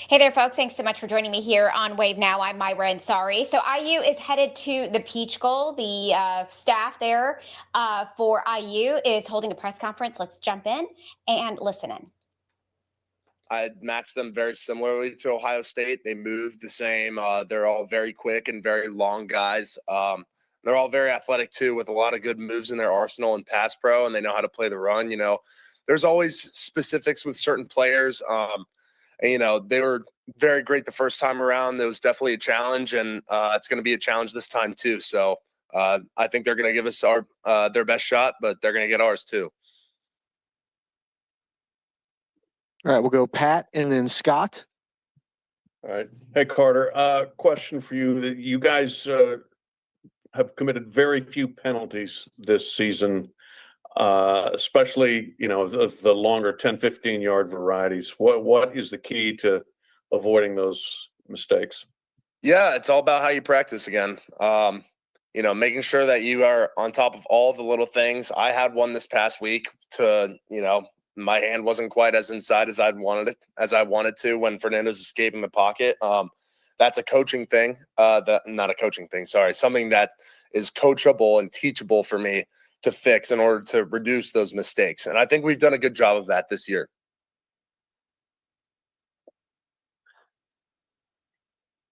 Hey there, folks. Thanks so much for joining me here on Wave Now. I'm Myra Ansari. So IU is headed to the Peach Bowl. The staff there for IU is holding a press conference. Let's jump in and listen in. I'd match them very similarly to Ohio State. They move the same. They're all very quick and very long guys. They're all very athletic too, with a lot of good moves in their arsenal and pass pro, and they know how to play the run. There's always specifics with certain players. They were very great the first time around. There was definitely a challenge, and it's going to be a challenge this time too. So I think they're going to give us their best shot, but they're going to get ours too. All right, we'll go Pat and then Scott. All right. Hey, Carter, question for you. You guys have committed very few penalties this season, especially, of the longer 10, 15-yard varieties. What is the key to avoiding those mistakes? Yeah, it's all about how you practice again. Making sure that you are on top of all the little things. I had one this past week my hand wasn't quite as inside as I wanted to when Fernando's escaping the pocket. That's a coaching thing. Not a coaching thing. Sorry, something that is coachable and teachable for me to fix in order to reduce those mistakes. And I think we've done a good job of that this year.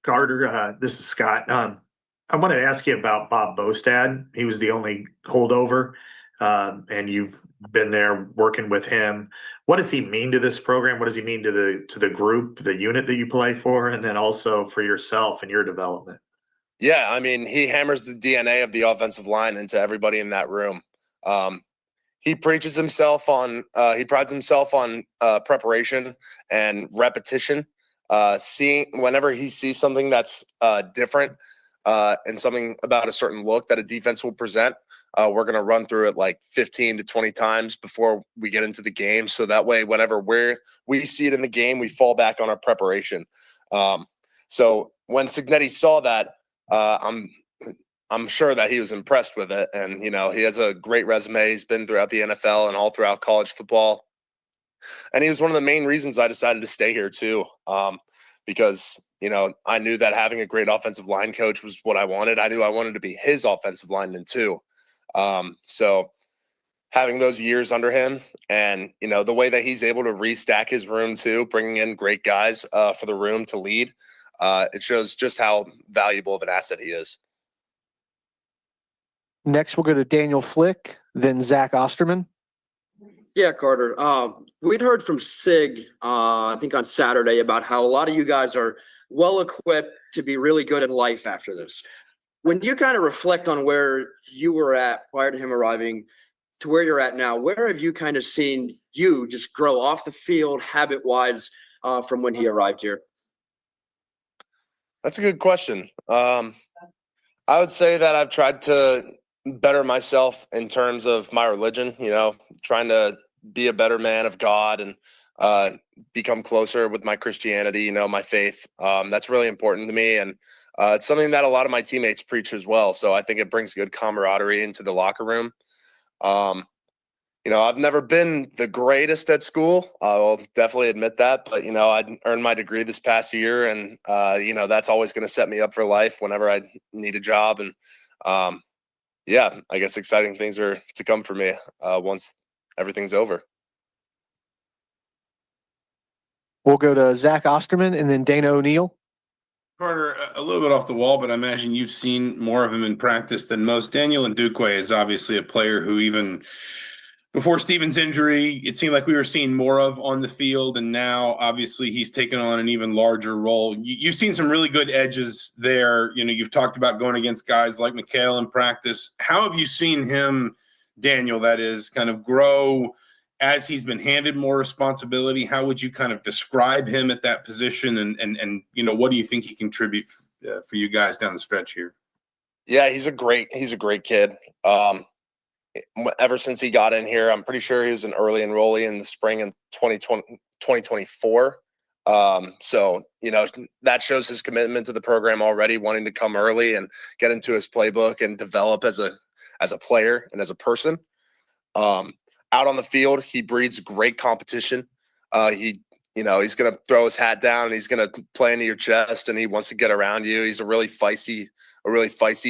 Carter, this is Scott. I wanted to ask you about Bob Bostad. He was the only holdover, and you've been there working with him. What does he mean to this program? What does he mean to the group, the unit that you play for, and then also for yourself and your development? Yeah, I mean, he hammers the DNA of the offensive line into everybody in that room. He prides himself on preparation and repetition. Seeing whenever he sees something that's different and something about a certain look that a defense will present, we're going to run through it like 15 to 20 times before we get into the game. So that way, whenever we see it in the game, we fall back on our preparation. So when Cignetti saw that, I'm sure that he was impressed with it. And, he has a great resume. He's been throughout the NFL and all throughout college football. And he was one of the main reasons I decided to stay here too, because, I knew that having a great offensive line coach was what I wanted. I knew I wanted to be his offensive lineman too. So having those years under him and, the way that he's able to restack his room too, bringing in great guys for the room to lead, it shows just how valuable of an asset he is. Next, we'll go to Daniel Flick, then Zach Osterman. Yeah, Carter. We'd heard from Sig, I think on Saturday, about how a lot of you guys are well equipped to be really good in life after this. When you kind of reflect on where you were at prior to him arriving to where you're at now, where have you kind of seen you just grow off the field habit-wise from when he arrived here? That's a good question. I would say that I've tried to better myself in terms of my religion, trying to be a better man of God and become closer with my Christianity, my faith. That's really important to me. And it's something that a lot of my teammates preach as well. So I think it brings good camaraderie into the locker room. I've never been the greatest at school. I'll definitely admit that. But, I earned my degree this past year. And, that's always going to set me up for life whenever I need a job. And, I guess exciting things are to come for me once everything's over. We'll go to Zach Osterman and then Dana O'Neill. Carter, a little bit off the wall, but I imagine you've seen more of him in practice than most. Daniel Ndukwe is obviously a player who even before Steven's injury, it seemed like we were seeing more of on the field, and now obviously he's taken on an even larger role. You've seen some really good edges there. You've talked about going against guys like McHale in practice. How have you seen him, Daniel, that is, kind of grow as he's been handed more responsibility? How would you kind of describe him at that position? And what do you think he contribute for you guys down the stretch here? Yeah, he's a great kid. Ever since he got in here, I'm pretty sure he was an early enrollee in the spring in 2024. So, that shows his commitment to the program already, wanting to come early and get into his playbook and develop as a player and as a person. Out on the field, he breeds great competition. He he's going to throw his hat down and he's going to play into your chest and he wants to get around you. He's a really feisty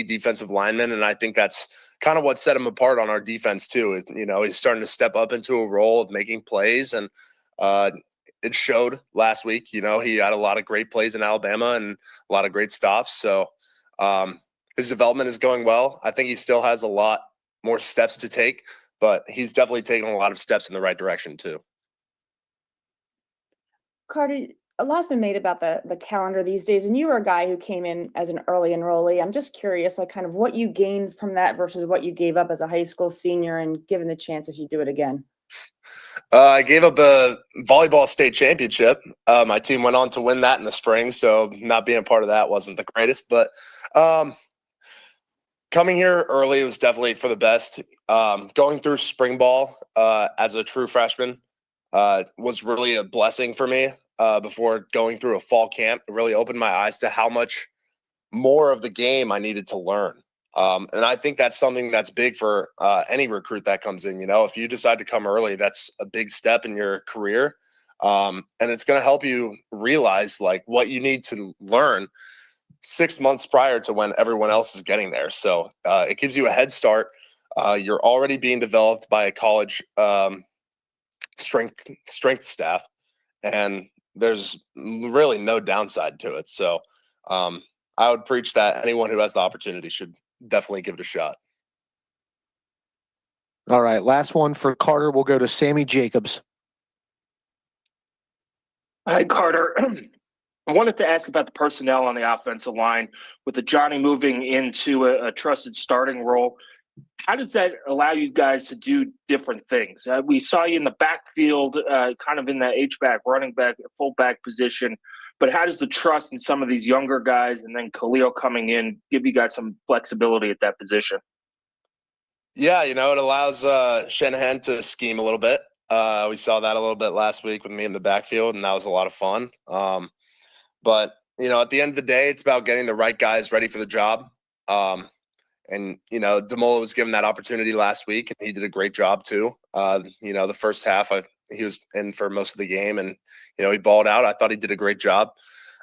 defensive lineman. And I think that's kind of what set him apart on our defense too. He's starting to step up into a role of making plays, and it showed last week. He had a lot of great plays in Alabama and a lot of great stops. So his development is going well. I think he still has a lot more steps to take, but he's definitely taken a lot of steps in the right direction too. Carter, a lot's been made about the calendar these days, and you were a guy who came in as an early enrollee. I'm just curious, like, kind of what you gained from that versus what you gave up as a high school senior, and given the chance if you do it again. I gave up a volleyball state championship. My team went on to win that in the spring, so not being part of that wasn't the greatest. But coming here early was definitely for the best. Going through spring ball as a true freshman was really a blessing for me. Before going through a fall camp, it really opened my eyes to how much more of the game I needed to learn. And I think that's something that's big for any recruit that comes in. If you decide to come early, that's a big step in your career. And it's going to help you realize like what you need to learn 6 months prior to when everyone else is getting there. So it gives you a head start. You're already being developed by a college strength staff, and there's really no downside to it. So I would preach that anyone who has the opportunity should definitely give it a shot. All right, last one for Carter. We'll go to Sammy Jacobs. Hi, Carter. I wanted to ask about the personnel on the offensive line. With the Johnny moving into a trusted starting role, how does that allow you guys to do different things? We saw you in the backfield, kind of in that H-back, running back, fullback position. But how does the trust in some of these younger guys and then Khalil coming in give you guys some flexibility at that position? Yeah, it allows Shanahan to scheme a little bit. We saw that a little bit last week with me in the backfield, and that was a lot of fun. But at the end of the day, it's about getting the right guys ready for the job. And Demola was given that opportunity last week, and he did a great job too. The first half, he was in for most of the game, and he balled out. I thought he did a great job,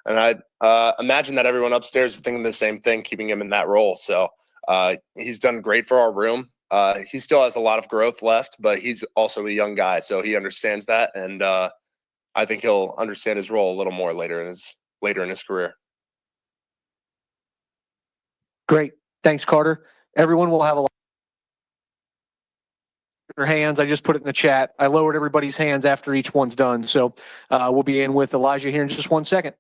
and I imagine that everyone upstairs is thinking the same thing, keeping him in that role. So he's done great for our room. He still has a lot of growth left, but he's also a young guy, so he understands that, and I think he'll understand his role a little more later in his career. Great. Thanks, Carter. Everyone will have a their hands. I just put it in the chat. I lowered everybody's hands after each one's done. So we'll be in with Elijah here in just 1 second.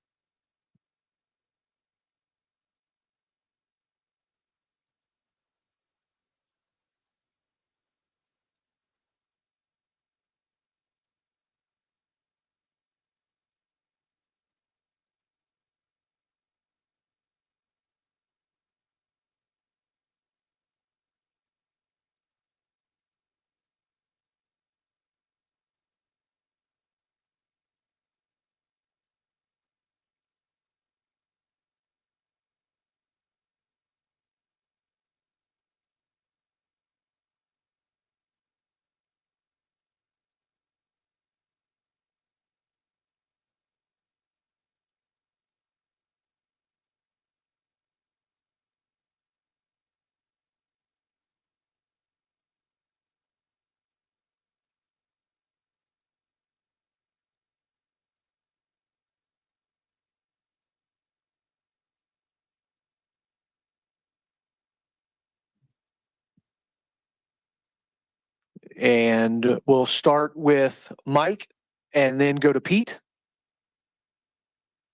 And we'll start with Mike and then go to Pete.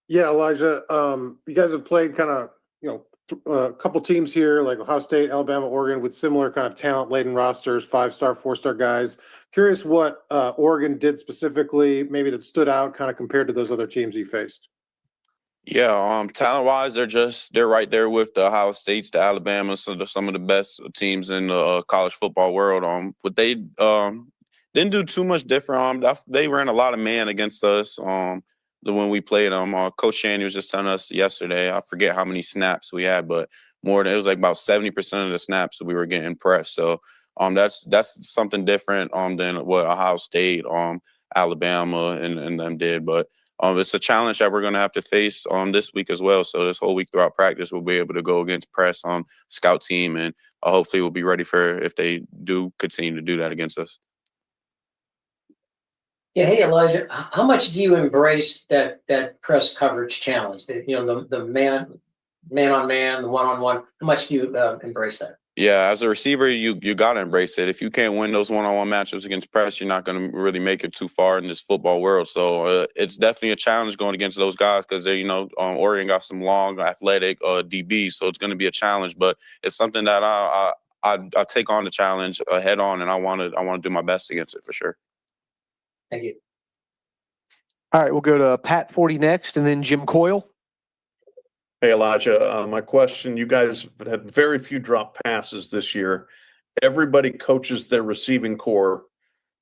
Yeah, Elijah, you guys have played kind of, a couple teams here like Ohio State, Alabama, Oregon with similar kind of talent-laden rosters, 5-star, 4-star guys. Curious what Oregon did specifically, maybe that stood out kind of compared to those other teams you faced. Yeah, talent-wise, they're right there with the Ohio States, the Alabama, so some of the best teams in the college football world. But they didn't do too much different. They ran a lot of man against us when we played them. Coach Shanny was just telling us yesterday, I forget how many snaps we had, but it was like about 70% of the snaps that we were getting pressed. So that's something different than what Ohio State. Alabama and them did. But it's a challenge that we're going to have to face this week as well. So this whole week throughout practice, we'll be able to go against press on scout team, and hopefully we'll be ready for if they do continue to do that against us. Yeah, hey Elijah, how much do you embrace that press coverage challenge? The man on man, the one-on-one. How much do you embrace that? Yeah, as a receiver, you got to embrace it. If you can't win those one-on-one matchups against press, you're not going to really make it too far in this football world. So it's definitely a challenge going against those guys because they, Oregon got some long, athletic DBs, so it's going to be a challenge. But it's something that I take on the challenge head on, and I want to do my best against it for sure. Thank you. All right, we'll go to Pat Forty next, and then Jim Coyle. Hey, Elijah, my question, you guys had very few drop passes this year. Everybody coaches their receiving core,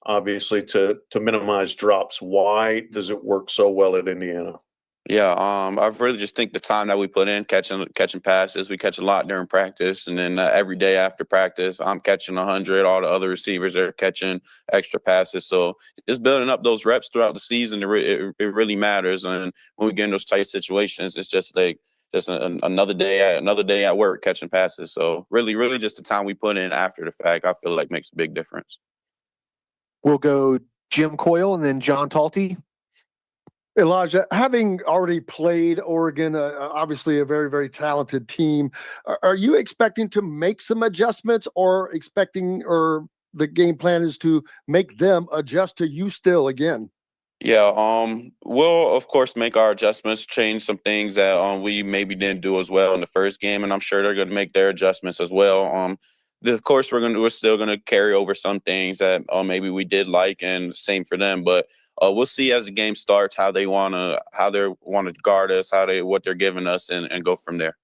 obviously, to minimize drops. Why does it work so well at Indiana? Yeah, I really just think the time that we put in catching passes, we catch a lot during practice, and then every day after practice, I'm catching 100. All the other receivers are catching extra passes. So just building up those reps throughout the season, it really matters. And when we get in those tight situations, it's just like another day at work catching passes. So really, just the time we put in after the fact, I feel like makes a big difference. We'll go Jim Coyle and then John Talty. Elijah, having already played Oregon, obviously a very, very talented team, are you expecting to make some adjustments or the game plan is to make them adjust to you still again? Yeah, we'll of course make our adjustments, change some things that we maybe didn't do as well in the first game, and I'm sure they're going to make their adjustments as well. Of course, we're still going to carry over some things that maybe we did like, and same for them, but. We'll see as the game starts how they want to guard us, what they're giving us, and go from there.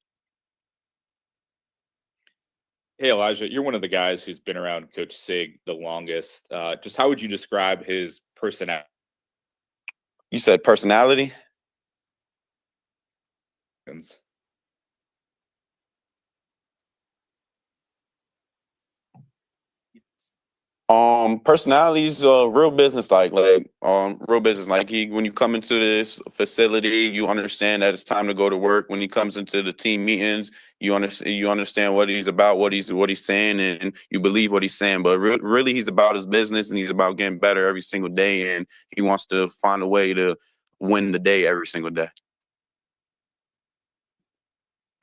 Hey Elijah, you're one of the guys who's been around Coach Sig the longest. Just how would you describe his personality? You said personality? Personality's real business like real business. Like when you come into this facility, you understand that it's time to go to work. When he comes into the team meetings, you understand what he's about, what he's saying, and you believe what he's saying. But really, he's about his business, and he's about getting better every single day, and he wants to find a way to win the day every single day.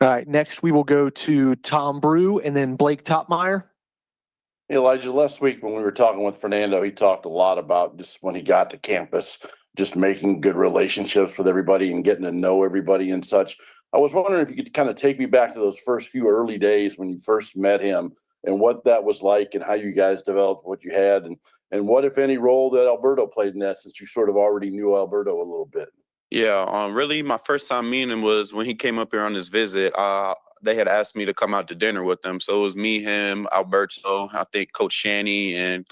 All right, next we will go to Tom Brew and then Blake Topmeyer. Elijah, last week when we were talking with Fernando, he talked a lot about just when he got to campus, just making good relationships with everybody and getting to know everybody and such. I was wondering if you could kind of take me back to those first few early days when you first met him and what that was like and how you guys developed what you had and what, if any, role that Alberto played in that, since you sort of already knew Alberto a little bit. Yeah, really my first time meeting him was when he came up here on his visit. They had asked me to come out to dinner with them. So it was me, him, Alberto, I think Coach Shanny, and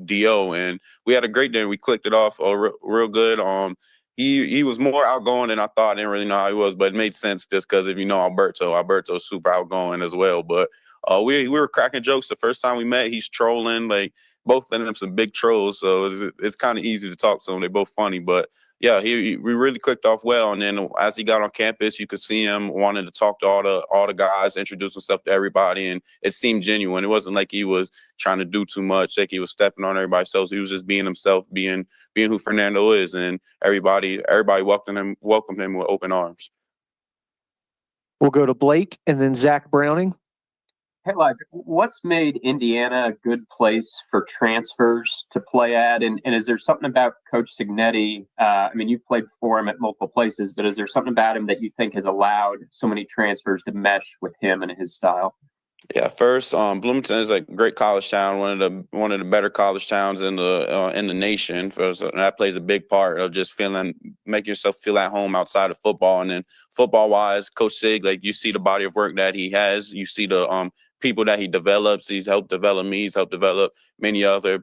Dio. And we had a great dinner. We clicked it off real good. He was more outgoing than I thought. I didn't really know how he was, but it made sense just because if you know Alberto's super outgoing as well. But we were cracking jokes the first time we met. He's trolling. Like, both of them some big trolls. So it's kind of easy to talk to them. They're both funny. But yeah, we really clicked off well. And then as he got on campus, you could see him wanting to talk to all the guys, introduce himself to everybody, and it seemed genuine. It wasn't like he was trying to do too much, like he was stepping on everybody's toes. He was just being himself, being who Fernando is, and everybody welcomed him with open arms. We'll go to Blake and then Zach Browning. Hey, Elijah, what's made Indiana a good place for transfers to play at? And is there something about Coach Cignetti? I mean, you've played for him at multiple places, but is there something about him that you think has allowed so many transfers to mesh with him and his style? Yeah, first, Bloomington is a great college town, one of the better college towns in the nation. So that plays a big part of just making yourself feel at home outside of football. And then football-wise, Coach Sig, like, you see the body of work that he has. You see the people that he develops. He's helped develop me. He's helped develop many other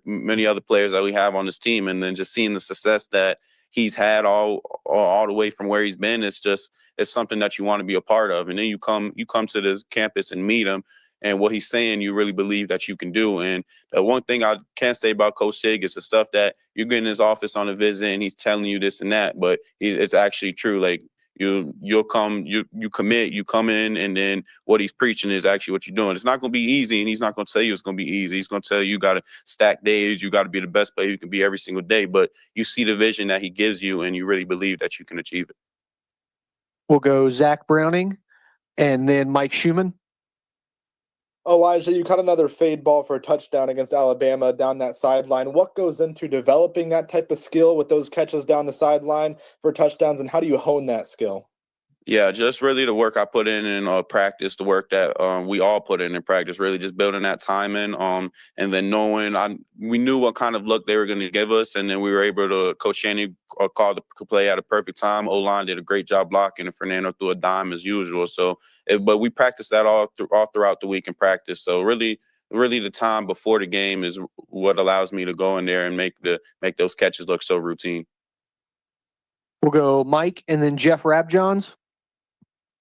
players that we have on this team. And then just seeing the success that he's had all the way from where he's been, it's something that you want to be a part of. And then you come to the campus and meet him. and what he's saying, you really believe that you can do. And the one thing I can say about Coach Sig is the stuff that you get in his office on a visit and he's telling you this and that, but it's actually true. Like you'll come, you commit, you come in, and then what he's preaching is actually what you're doing. It's not going to be easy, and he's not going to tell you it's going to be easy. He's going to tell you got to stack days, you got to be the best player you can be every single day, but you see the vision that he gives you and you really believe that you can achieve it. We'll go Zach Browning and then Mike Schumann. Elijah, you caught another fade ball for a touchdown against Alabama down that sideline. What goes into developing that type of skill with those catches down the sideline for touchdowns, and how do you hone that skill? Yeah, just really the work I put in practice, the work that we all put in practice, really just building that time in, and then knowing we knew what kind of look they were going to give us, and then we were able to, Coach Chaney called the play at a perfect time. O-line did a great job blocking, and Fernando threw a dime as usual. So, but we practiced that all throughout the week in practice. So really the time before the game is what allows me to go in there and make those catches look so routine. We'll go Mike and then Jeff Rabjohns.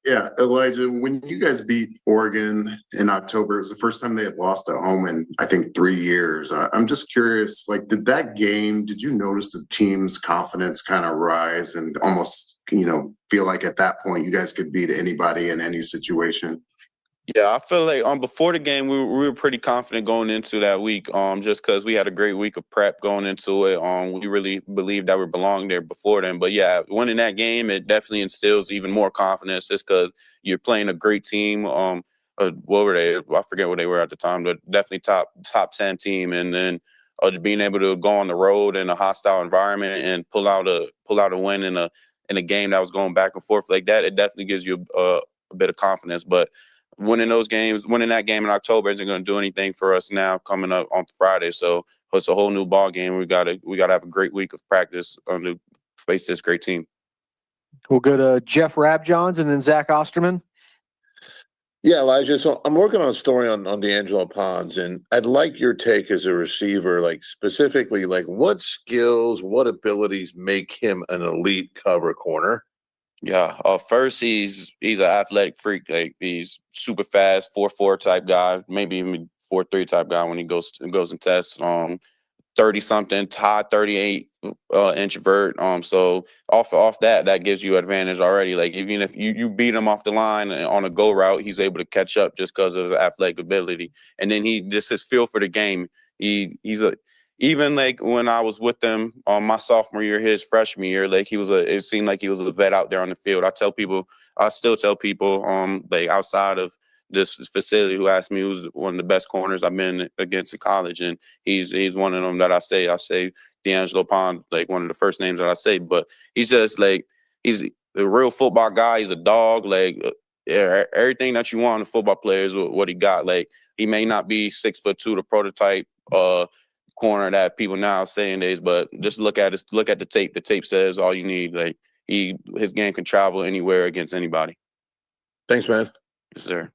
Yeah, Elijah, when you guys beat Oregon in October, it was the first time they had lost at home in, I think, 3 years. I'm just curious, like, did you notice the team's confidence kind of rise and almost, feel like at that point you guys could beat anybody in any situation? Yeah, I feel like before the game we were pretty confident going into that week. Just because we had a great week of prep going into it. We really believed that we belonged there before then. But yeah, winning that game, it definitely instills even more confidence just because you're playing a great team. What were they? I forget what they were at the time, but definitely top 10 team. And then being able to go on the road in a hostile environment and pull out a win in a game that was going back and forth like that, it definitely gives you a bit of confidence. But winning that game in October isn't going to do anything for us now coming up on Friday. So it's a whole new ball game. We gotta have a great week of practice to face this great team. We'll go to Jeff Rabjohns and then Zach Osterman. Yeah, Elijah. So I'm working on a story on D'Angelo Ponds, and I'd like your take as a receiver, like specifically, like what skills, what abilities make him an elite cover corner? Yeah. First, he's an athletic freak. Like he's super fast, 4.4 type guy, maybe even 4.3 type guy when he goes and tests. 30-something, high 38 introvert. So off that gives you advantage already. Like even if you beat him off the line on a go route, he's able to catch up just because of his athletic ability. And then his feel for the game. Even like when I was with him on my sophomore year, his freshman year, like it seemed like he was a vet out there on the field. I still tell people, like outside of this facility who asked me who's one of the best corners I've been against in college. And he's one of them that I say D'Angelo Ponds, like one of the first names that I say, but he's just like, he's a real football guy. He's a dog. Like everything that you want in a football player is what he got. Like he may not be 6'2", the prototype, corner that people now are saying days, but just look at the tape. The tape says all you need. Like his game can travel anywhere against anybody. Thanks, man. Yes, sir.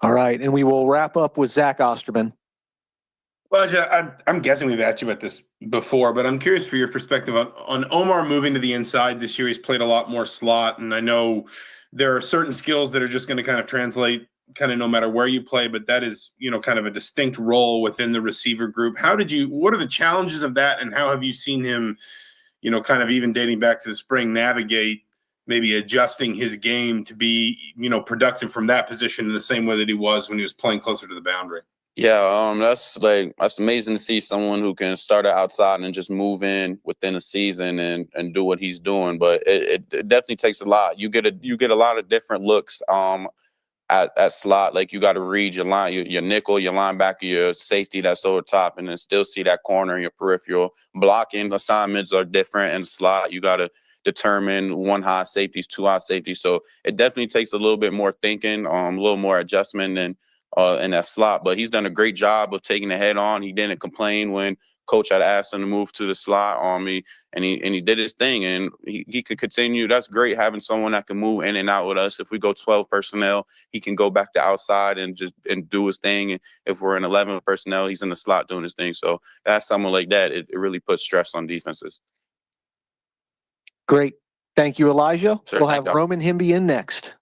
All right, and we will wrap up with Zach Osterman. Well, I'm guessing we've asked you about this before, but I'm curious for your perspective on Omar moving to the inside this year. He's played a lot more slot, and I know there are certain skills that are just going to kind of translate kind of no matter where you play, but that is, kind of a distinct role within the receiver group. What are the challenges of that, and how have you seen him, kind of even dating back to the spring, navigate maybe adjusting his game to be, productive from that position in the same way that he was when he was playing closer to the boundary? Yeah, that's amazing to see someone who can start outside and just move in within a season and do what he's doing. But it definitely takes a lot. You get a lot of different looks at slot. Like you got to read your line, your nickel, your linebacker, your safety that's over top, and then still see that corner in your peripheral. Blocking assignments are different in slot. You got to determine 1 high safeties, 2 high safeties. So it definitely takes a little bit more thinking, a little more adjustment than in that slot. But he's done a great job of taking the head on. He didn't complain when coach had asked him to move to the slot on me, and he did his thing, and he could continue. That's great having someone that can move in and out with us. If we go 12 personnel, he can go back to outside and do his thing. And if we're in 11 personnel, he's in the slot doing his thing. So that's someone like that. It really puts stress on defenses. Great. Thank you, Elijah. Sure, we'll thank have you. Roman Himby in next.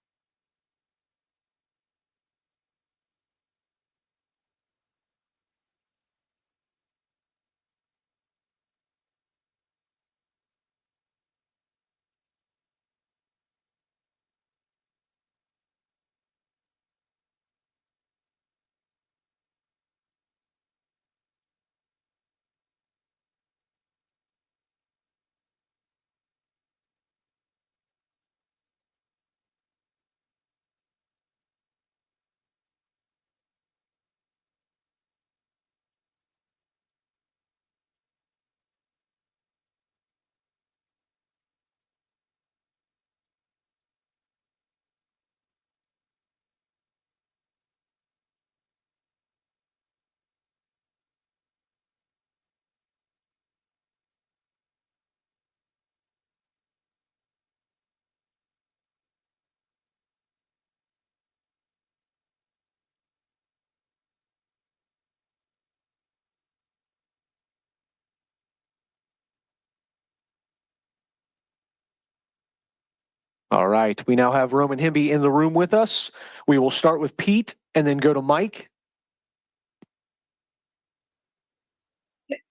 All right. We now have Roman Hemby in the room with us. We will start with Pete and then go to Mike.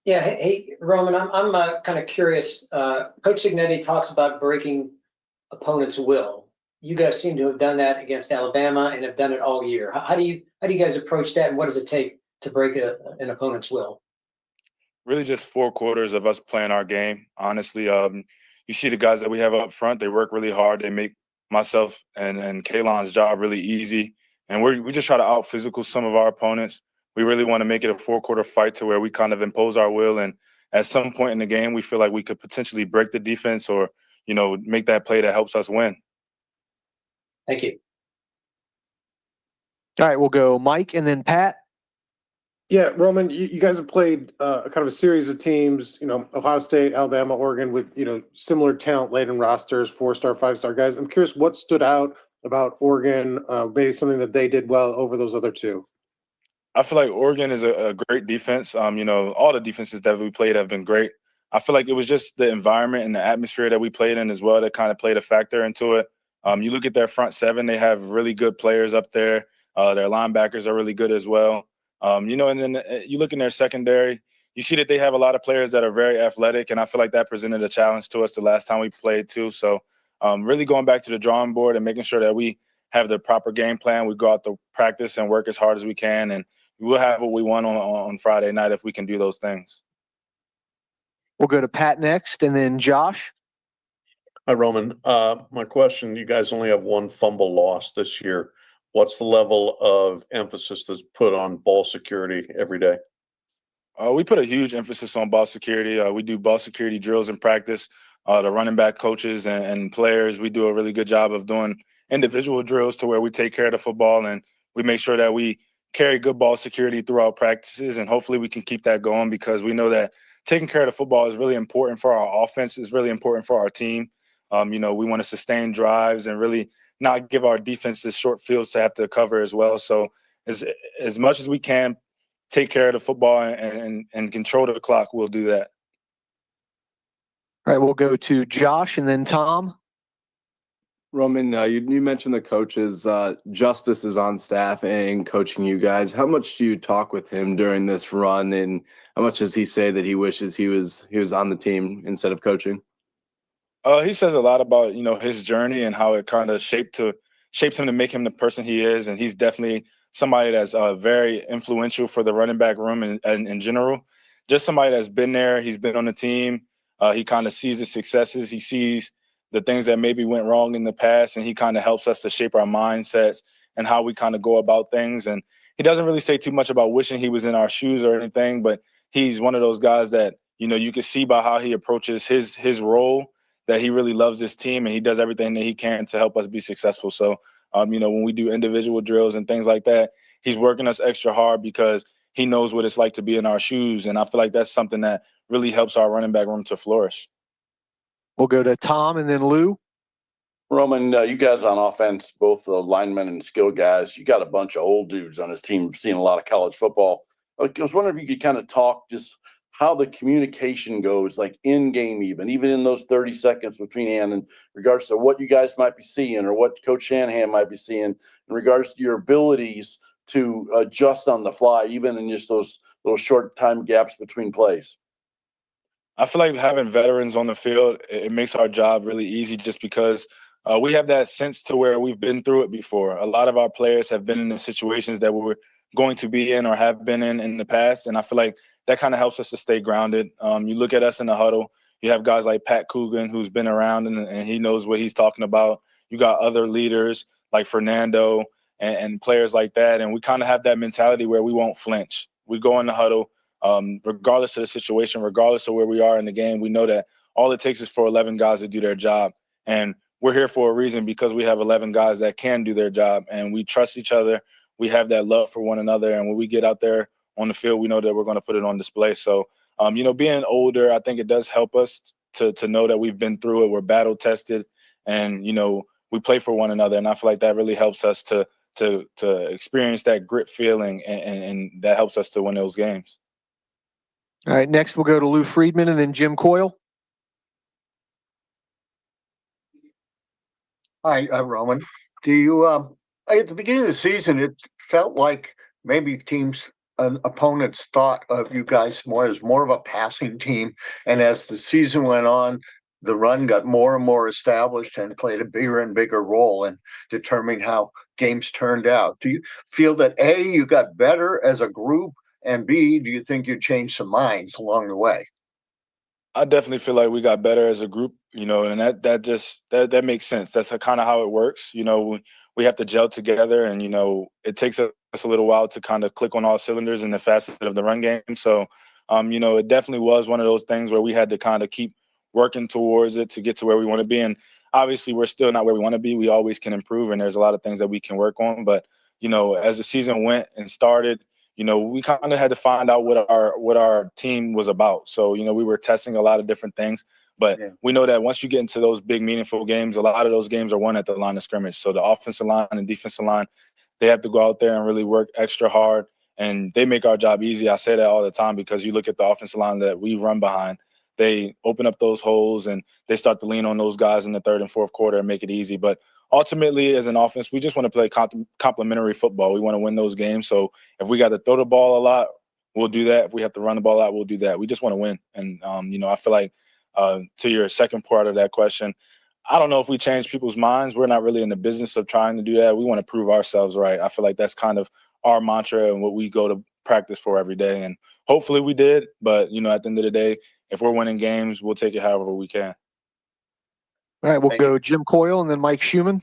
Yeah, hey, Roman, I'm kind of curious. Coach Signetti talks about breaking opponents' will. You guys seem to have done that against Alabama and have done it all year. How do you guys approach that, and what does it take to break an opponent's will? Really just 4 quarters of us playing our game. Honestly, you see the guys that we have up front, they work really hard. They make myself and Kalon's job really easy. And we just try to out physical some of our opponents. We really want to make it a 4-quarter fight to where we kind of impose our will. And at some point in the game, we feel like we could potentially break the defense or, make that play that helps us win. Thank you. All right, we'll go Mike and then Pat. Yeah, Roman, you guys have played kind of a series of teams, Ohio State, Alabama, Oregon, with, similar talent-laden rosters, 4-star, 5-star guys. I'm curious what stood out about Oregon, maybe something that they did well over those other two. I feel like Oregon is a great defense. All the defenses that we played have been great. I feel like it was just the environment and the atmosphere that we played in as well that kind of played a factor into it. You look at their front seven, they have really good players up there. Their linebackers are really good as well. And then you look in their secondary, you see that they have a lot of players that are very athletic, and I feel like that presented a challenge to us the last time we played too. So really going back to the drawing board and making sure that we have the proper game plan. We go out to practice and work as hard as we can, and we'll have what we want on Friday night if we can do those things. We'll go to Pat next, and then Josh. Hi, Roman. My question, you guys only have one fumble loss this year. What's the level of emphasis that's put on ball security every day? We put a huge emphasis on ball security. We do ball security drills in practice. The running back coaches and players, we do a really good job of doing individual drills to where we take care of the football and we make sure that we carry good ball security throughout practices, and hopefully we can keep that going because we know that taking care of the football is really important for our offense. It's really important for our team. We want to sustain drives and really not give our defenses short fields to have to cover as well. So as much as we can take care of the football and control the clock, we'll do that. All right, we'll go to Josh and then Tom. Roman, you mentioned the coaches. Justice is on staff and coaching you guys. How much do you talk with him during this run, and how much does he say that he wishes he was on the team instead of coaching? He says a lot about his journey and how it kind of shaped him to make him the person he is, and he's definitely somebody that's very influential for the running back room and in general. Just somebody that's been there. He's been on the team. He kind of sees the successes. He sees the things that maybe went wrong in the past, and he kind of helps us to shape our mindsets and how we kind of go about things. And he doesn't really say too much about wishing he was in our shoes or anything, but he's one of those guys that, you can see by how he approaches his role that he really loves this team and he does everything that he can to help us be successful. So, when we do individual drills and things like that, he's working us extra hard because he knows what it's like to be in our shoes. And I feel like that's something that really helps our running back room to flourish. We'll go to Tom and then Lou. Roman, you guys on offense, both the linemen and skill guys, you got a bunch of old dudes on this team, seeing a lot of college football. I was wondering if you could kind of talk just how the communication goes, like in game, even in those 30 seconds between hand, in regards to what you guys might be seeing or what Coach Shanahan might be seeing in regards to your abilities to adjust on the fly, even in just those little short time gaps between plays. I feel like having veterans on the field, it makes our job really easy just because we have that sense to where we've been through it before. A lot of our players have been in the situations that we were going to be in or have been in the past. And I feel like that kind of helps us to stay grounded. You look at us in the huddle, you have guys like Pat Coogan, who's been around and he knows what he's talking about. You got other leaders like Fernando and players like that. And we kind of have that mentality where we won't flinch. We go in the huddle, regardless of the situation, regardless of where we are in the game. We know that all it takes is for 11 guys to do their job. And we're here for a reason because we have 11 guys that can do their job, and we trust each other. We have that love for one another. And when we get out there on the field, we know that we're going to put it on display. So, being older, I think it does help us to know that we've been through it. We're battle tested and, we play for one another. And I feel like that really helps us to experience that grit feeling and that helps us to win those games. All right, next we'll go to Lou Friedman and then Jim Coyle. Hi, Roman. Do you, at the beginning of the season, it felt like maybe teams and opponents thought of you guys more as more of a passing team. And as the season went on, the run got more and more established and played a bigger and bigger role in determining how games turned out. Do you feel that A, you got better as a group, and B, do you think you changed some minds along the way? I definitely feel like we got better as a group, and that makes sense. That's kind of how it works. We have to gel together, and it takes us a little while to kind of click on all cylinders in the facet of the run game. So, it definitely was one of those things where we had to kind of keep working towards it to get to where we want to be. And obviously, we're still not where we want to be. We always can improve, and there's a lot of things that we can work on. But as the season went and started, we kind of had to find out what our team was about. So, we were testing a lot of different things, but we know that once you get into those big, meaningful games, a lot of those games are won at the line of scrimmage. So the offensive line and defensive line, they have to go out there and really work extra hard, and they make our job easy. I say that all the time because you look at the offensive line that we run behind, they open up those holes and they start to lean on those guys in the third and fourth quarter and make it easy. But ultimately, as an offense, we just want to play complementary football. We want to win those games. So if we got to throw the ball a lot, we'll do that. If we have to run the ball out, we'll do that. We just want to win. And, I feel like to your second part of that question, I don't know if we change people's minds. We're not really in the business of trying to do that. We want to prove ourselves right. I feel like that's kind of our mantra and what we go to practice for every day. And hopefully we did. But, at the end of the day, if we're winning games, we'll take it however we can. All right, we'll go Jim Coyle and then Mike Schumann.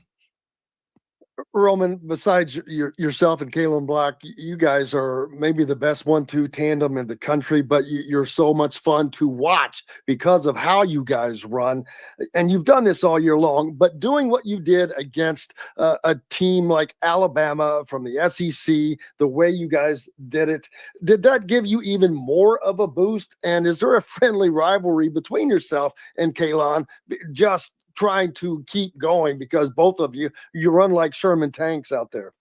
Roman, besides yourself and Kalen Black, you guys are maybe the best 1-2 tandem in the country, but you're so much fun to watch because of how you guys run. And you've done this all year long, but doing what you did against a team like Alabama from the SEC, the way you guys did it, did that give you even more of a boost? And is there a friendly rivalry between yourself and Kalen, just trying to keep going because both of you run like Sherman tanks out there?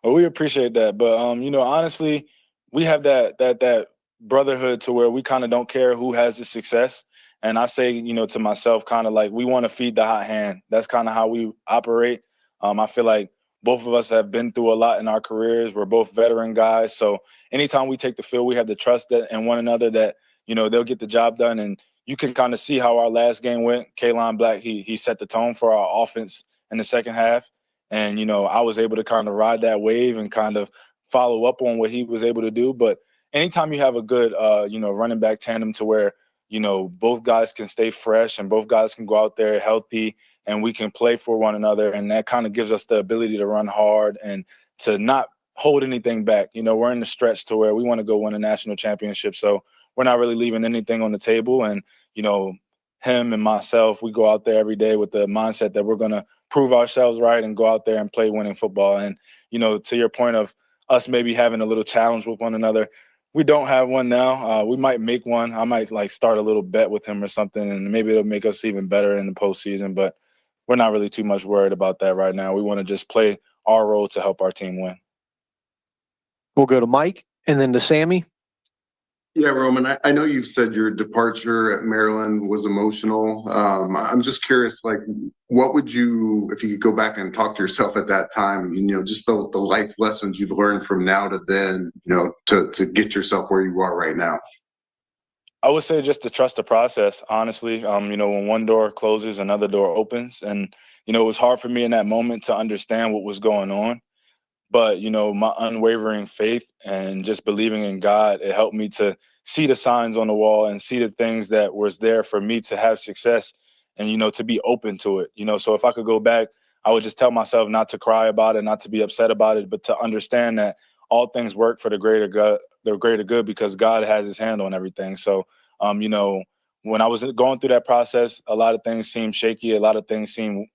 Well, we appreciate that, but honestly, we have that brotherhood to where we kind of don't care who has the success. And I say, to myself, kind of like we want to feed the hot hand. That's kind of how we operate. I feel like both of us have been through a lot in our careers. We're both veteran guys, so anytime we take the field, we have the trust in one another that they'll get the job done. And you can kind of see how our last game went. Kalen Black, he set the tone for our offense in the second half. And, I was able to kind of ride that wave and kind of follow up on what he was able to do. But anytime you have a good, running back tandem to where, both guys can stay fresh and both guys can go out there healthy and we can play for one another. And that kind of gives us the ability to run hard and to not hold anything back. We're in the stretch to where we want to go win a national championship. So we're not really leaving anything on the table. And, him and myself, we go out there every day with the mindset that we're going to prove ourselves right and go out there and play winning football. And, to your point of us maybe having a little challenge with one another, we don't have one now. We might make one. I might start a little bet with him or something, and maybe it'll make us even better in the postseason. But we're not really too much worried about that right now. We want to just play our role to help our team win. We'll go to Mike and then to Sammy. Yeah, Roman, I know you've said your departure at Maryland was emotional. I'm just curious, what would you, if you could go back and talk to yourself at that time, just the life lessons you've learned from now to then, to get yourself where you are right now? I would say just to trust the process, honestly. When one door closes, another door opens. And, it was hard for me in that moment to understand what was going on. But, my unwavering faith and just believing in God, it helped me to see the signs on the wall and see the things that was there for me to have success and, to be open to it. So if I could go back, I would just tell myself not to cry about it, not to be upset about it, but to understand that all things work for the greater good because God has his hand on everything. So, when I was going through that process, a lot of things seemed shaky. A lot of things seemed,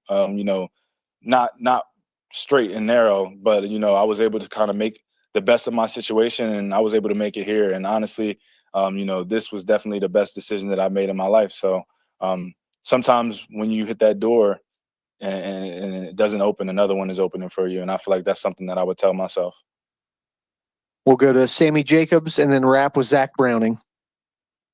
not straight and narrow, but I was able to kind of make the best of my situation and I was able to make it here. And honestly, this was definitely the best decision that I made in my life. So sometimes when you hit that door and it doesn't open, another one is opening for you. And I feel like that's something that I would tell myself. We'll go to Sammy Jacobs and then wrap with Zach Browning.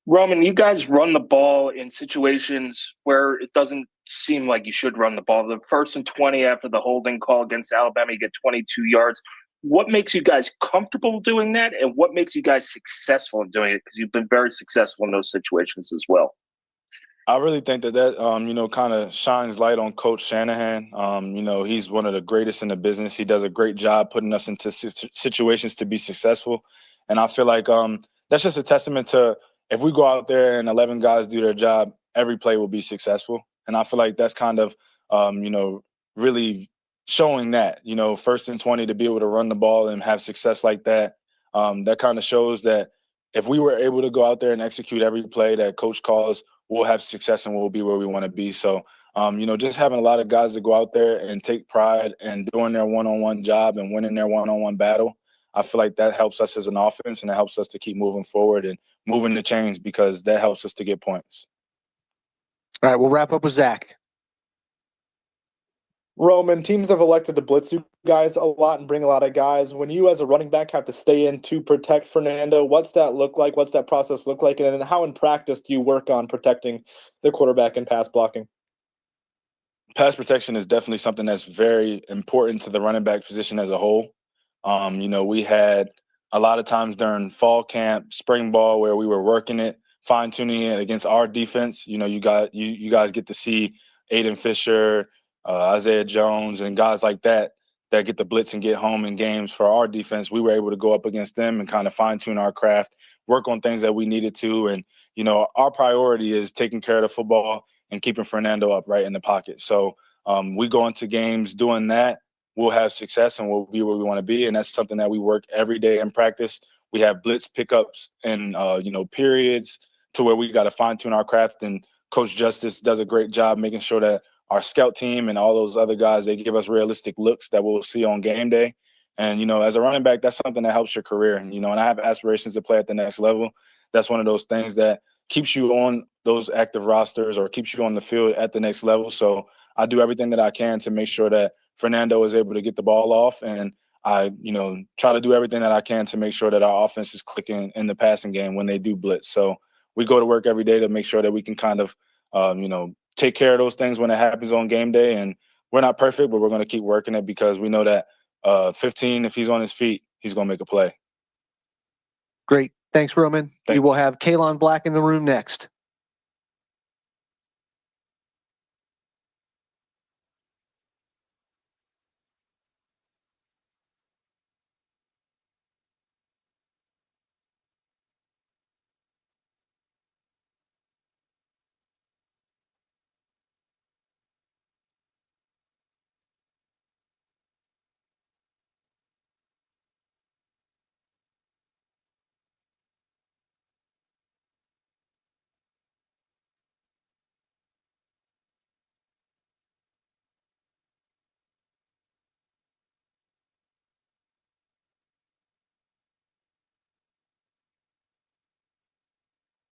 Roman, you guys run the ball in situations where it doesn't seem like you should run the ball. The 1st and 20 after the holding call against Alabama, you get 22 yards. What makes you guys comfortable doing that, and what makes you guys successful in doing it? Because you've been very successful in those situations as well. I really think that kind of shines light on Coach Shanahan. He's one of the greatest in the business. He does a great job putting us into situations to be successful. And I feel like that's just a testament to, if we go out there and 11 guys do their job, every play will be successful. And I feel like that's kind of, really showing that, 1st and 20 to be able to run the ball and have success like that. That kind of shows that if we were able to go out there and execute every play that coach calls, we'll have success and we'll be where we want to be. So, just having a lot of guys that go out there and take pride in doing their one-on-one job and winning their one-on-one battle, I feel like that helps us as an offense, and it helps us to keep moving forward and moving the chains, because that helps us to get points. All right, we'll wrap up with Zach. Roman, teams have elected to blitz you guys a lot and bring a lot of guys. When you as a running back have to stay in to protect Fernando, what's that look like? What's that process look like? And then how in practice do you work on protecting the quarterback and pass blocking? Pass protection is definitely something that's very important to the running back position as a whole. We had a lot of times during fall camp, spring ball, where we were working it, fine-tuning it against our defense. You guys get to see Aiden Fisher, Isaiah Jones, and guys like that get the blitz and get home in games for our defense. We were able to go up against them and kind of fine-tune our craft, work on things that we needed to. And, our priority is taking care of the football and keeping Fernando upright in the pocket. So we go into games doing that. We'll have success and we'll be where we want to be. And that's something that we work every day in practice. We have blitz pickups and, periods to where we got to fine-tune our craft. And Coach Justice does a great job making sure that our scout team and all those other guys, they give us realistic looks that we'll see on game day. And, as a running back, that's something that helps your career. And I have aspirations to play at the next level. That's one of those things that keeps you on those active rosters or keeps you on the field at the next level. So I do everything that I can to make sure that Fernando is able to get the ball off. And I, try to do everything that I can to make sure that our offense is clicking in the passing game when they do blitz. So we go to work every day to make sure that we can kind of, take care of those things when it happens on game day. And we're not perfect, but we're going to keep working it, because we know that 15, if he's on his feet, he's going to make a play. Great. Thanks, Roman. We will have Kalon Black in the room next.